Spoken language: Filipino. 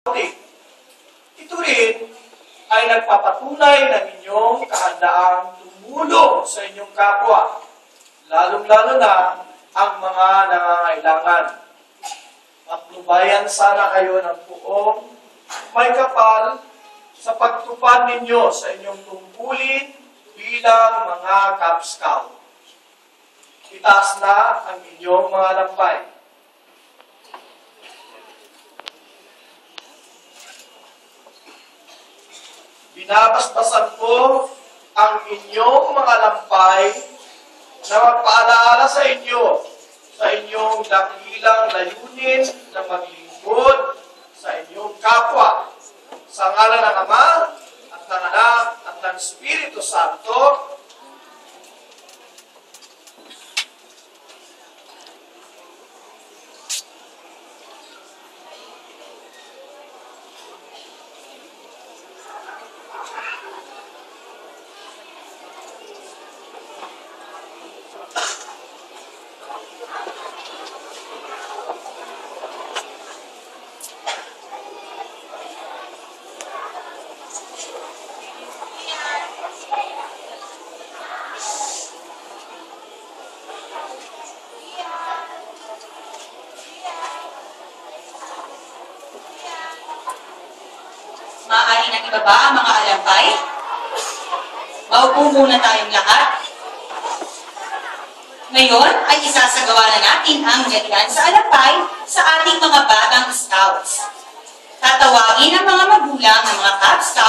Ito rin ay nagpapatunay ng inyong kahandaang tumulong sa inyong kapwa, lalong-lalo na ang mga nangangailangan. Matnubayan sana kayo ng puong may kapal sa pagtupad ninyo sa inyong tungkulin bilang mga Cub Scout. Itaas na ang inyong mga lampay. Binabasbasan ko ang inyong mga lampay na magpaalaala sa inyo sa inyong dakilang layunin na maglingkod sa inyong kapwa. Sa ngalan ng Ama at ng Anak at ng Espiritu Santo. Maaari nang ibaba ang mga alampay. Maupo muna tayong lahat. Ngayon ay isasagawa na natin ang jalian sa alampay sa ating mga batang scouts. Tatawagin ang mga magulang ng mga Cub Scouts